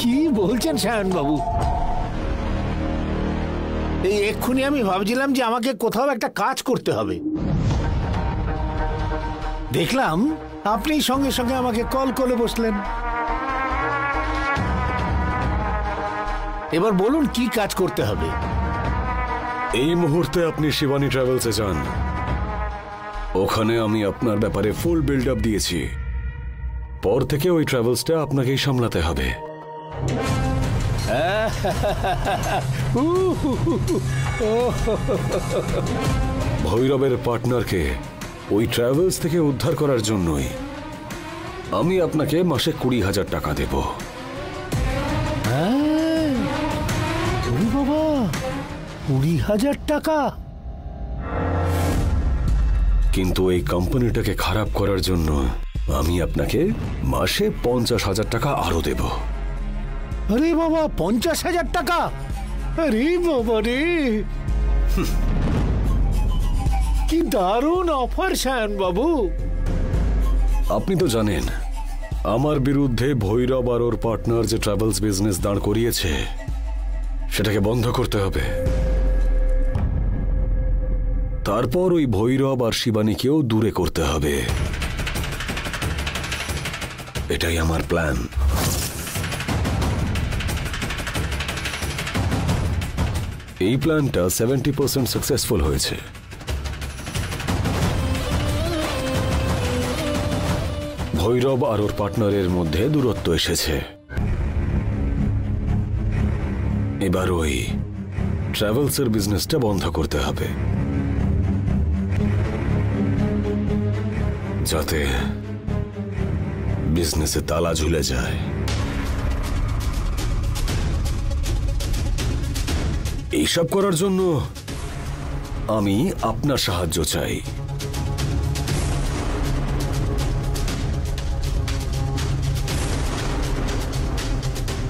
কি বলছেন সায়ন বাবু? এই এক্ষুনি আমি ভাবছিলাম যে আমাকে কোথাও একটা কাজ করতে হবে, দেখলাম আপনি সঙ্গে সঙ্গে আমাকে কল করে বসলেন। এবার বলুন কি কাজ করতে হবে? এই মুহূর্তে আপনি শিবানী ট্রাভেলসে যান, ওখানে আমি আপনার ব্যাপারে ফুল বিল্ড আপ দিয়েছি। পর থেকে ওই ট্রাভেলসটা আপনাকেই সামলাতে হবে। ভৈরবের পার্টনারকে ওই ট্রাভেলস থেকে উদ্ধার করার জন্যই আমি আপনাকে মাসে 20,000 টাকা দেব। বাবা, 20,000 টাকা? কিন্তু এই কোম্পানিটাকে খারাপ করার জন্য আমি আপনাকে মাসে 50,000 টাকা আরো দেব। আরে বাবা, 50,000 টাকা? আরে বাবা রে, কি দারুণ অফার সায়ন বাবু। আপনি তো জানেন আমার বিরুদ্ধে ভৈরব আর ওর পার্টনার যে ট্রাভেলস বিজনেস দাঁড় করিয়েছে সেটাকে বন্ধ করতে হবে। তারপর ওই ভৈরব আর শিবানীকেও দূরে করতে হবে। এটাই আমার প্ল্যান। এই প্ল্যানটা 70% সাকসেসফুল হয়েছে। ভৈরব আর ওর পার্টনারের মধ্যে দূরত্ব এসেছে। এবার ওই ট্রাভেলসের বিজনেসটা বন্ধ করতে হবে, যাতে বিজনেসে তালা ঝুলে যায়। এইসব করার জন্য আমি আপনার সাহায্য চাই।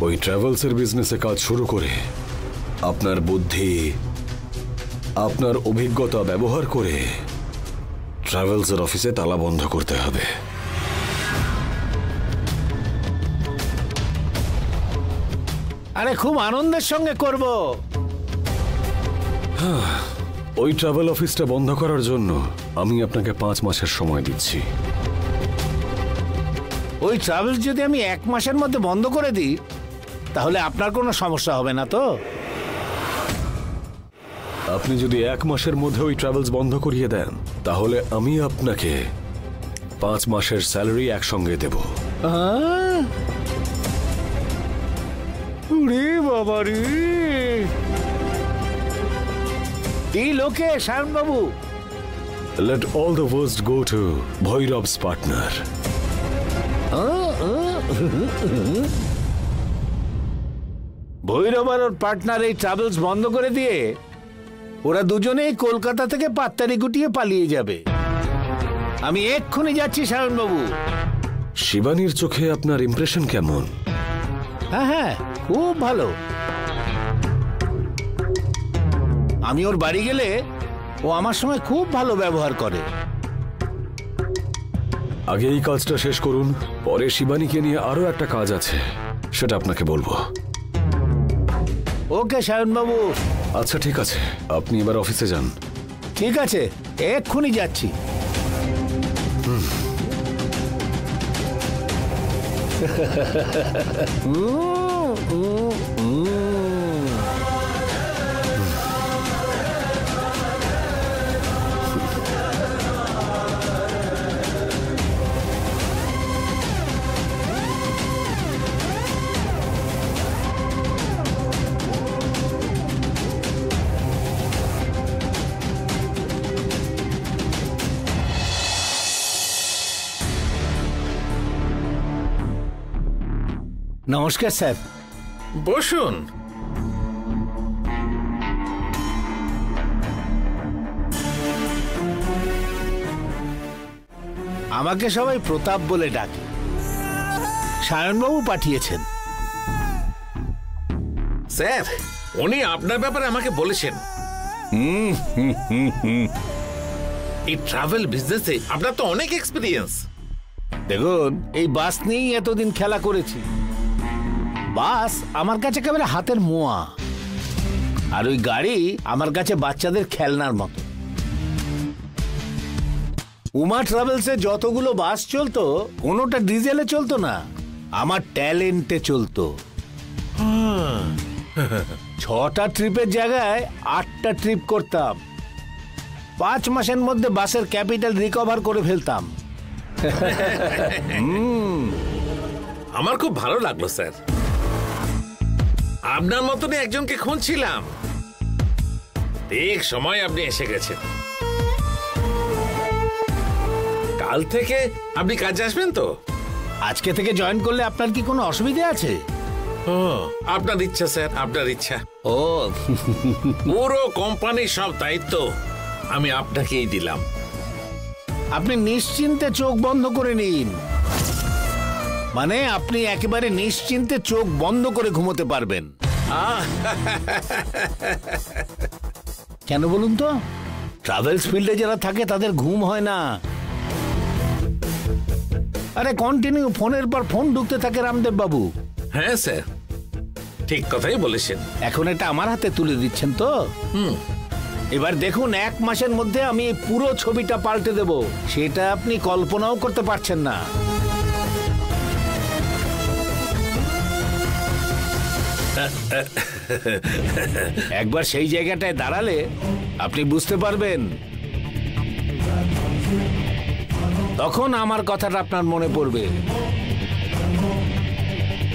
ওই ট্রাভেলসের বিজনেসে কাজ শুরু করে আপনার বুদ্ধি, আপনার অভিজ্ঞতা ব্যবহার করে ট্রাভেলসের অফিসে তালা বন্ধ করতে হবে। আরে খুব আনন্দের সঙ্গে করব। ওই ট্রাভেল অফিসটা বন্ধ করার জন্য আমি আপনাকে 5 মাসের সময় দিচ্ছি। ওই ট্রাভেলস যদি আমি 1 মাসের মধ্যে বন্ধ করে দিই তাহলে আপনার কোনো সমস্যা হবে না তো? আপনি যদি 1 মাসের মধ্যে ওই ট্রাভেলস বন্ধ করিয়ে দেন তাহলে আমি আপনাকে 5 মাসের স্যালারি একসঙ্গে দেব। রে বাবা রে, deal okay Sayan Babu. Let all the worst go to Bhoirov's partner. Bhairab আর ওর পার্টনার এই ট্রাভেলস বন্ধ করে দিয়ে ওরা দুজনেই কলকাতা থেকে পাত্তারি গুটিয়ে পালিয়ে যাবে। আমি এক্ষুনি যাচ্ছি সায়ন বাবু। শিবানীর চোখে আপনার ইমপ্রেশন কেমন? হ্যাঁ হ্যাঁ, খুব ভালো। আমি ওর বাড়ি গেলে ও আমার সঙ্গে খুব ভালো ব্যবহার করে। আগে এই কাজটা শেষ করুন, পরে শিবানীকে নিয়ে আরো একটা কাজ আছে, সেটা আপনাকে বলবো। ওকে সায়ন বাবু। আচ্ছা ঠিক আছে, আপনি এবার অফিসে যান। ঠিক আছে, এক্ষুনি যাচ্ছি। নমস্কার স্যার। বসুন। আমাকে সবাই প্রতাপ বলে ডাকে। সায়নবাবু পাঠিয়েছেন। স্যার, উনি আপনার ব্যাপারে আমাকে বলেছেন। এই ট্রাভেল বিজনেসে আপনার তো অনেক এক্সপিরিয়েন্স। দেখুন, এই বাস নিয়েই এতদিন খেলা করেছি। বাস আমার কাছে একেবারে হাতের মোয়া, আর ওই গাড়ি আমার কাছে বাচ্চাদের খেলনার মতো। উমা ট্রাভেলসে যতগুলো বাস চলতো কোনোটা ডিজেলে চলতো না, আমার ট্যালেন্টে চলতো। 6টা ট্রিপের জায়গায় 8টা ট্রিপ করতাম। 5 মাসের মধ্যে বাসের ক্যাপিটাল রিকভার করে ফেলতাম। আমার খুব ভালো লাগলো স্যার। আপনার মতনই একজনকে খুঁজছিলাম, ঠিক সময় আপনি এসে গেছেন। কাল থেকে আপনি কাজে আসবেন তো? আজকে থেকে জয়েন করলে আপনার কি কোনো অসুবিধা আছে? আপনার ইচ্ছা স্যার, আপনার ইচ্ছা। ও, পুরো কোম্পানির সব দায়িত্ব আমি আপনাকেই দিলাম। আপনি নিশ্চিন্তে চোখ বন্ধ করে নিন। মানে আপনি একেবারে নিশ্চিন্তে চোখ বন্ধ করে ঘুমোতে পারবেন। কেন বলুন তো? ট্রাভেলস ফিল্ডে যারা থাকে তাদের ঘুম হয় না। আরে কন্টিনিউ ফোনের পর ফোন ঢুকতে থাকে রামদেব বাবু। হ্যাঁ স্যার, ঠিক কথাই বলেছেন। এখন এটা আমার হাতে তুলে দিচ্ছেন তো? এবার দেখুন, 1 মাসের মধ্যে আমি পুরো ছবিটা পাল্টে দেব। সেটা আপনি কল্পনাও করতে পারছেন না। একবার সেই জায়গাটায় দাঁড়ালে আপনি বুঝতে পারবেন। তখন আমার কথাটা আপনার মনে পড়বে।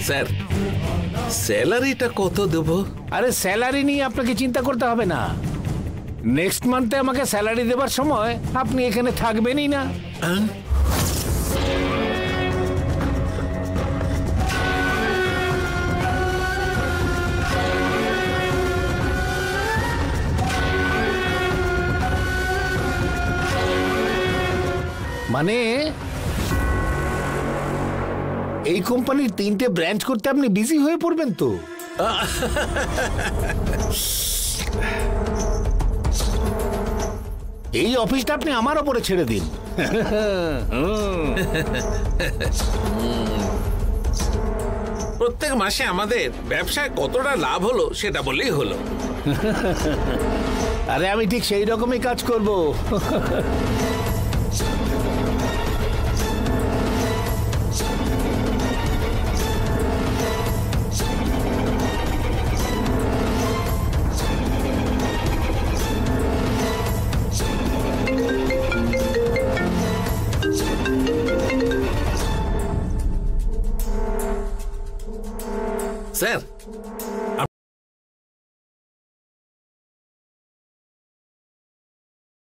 স্যার, স্যালারিটা কত দেব? আরে স্যালারি নিয়ে আপনাকে চিন্তা করতে হবে না। নেক্সট মান্থে আমাকে স্যালারি দেবার সময় আপনি এখানে থাকবেনই না। মানে এই কোম্পানির 3টে ব্রাঞ্চ করতে আপনি বিজি হয়ে পড়বেন তো? এই অফিসটা আপনি আমার ওপরে ছেড়ে দিন। প্রত্যেক মাসে আমাদের ব্যবসায় কতটা লাভ হলো সেটা বললেই হলো। আরে আমি ঠিক সেই রকমই কাজ করব। স্যার,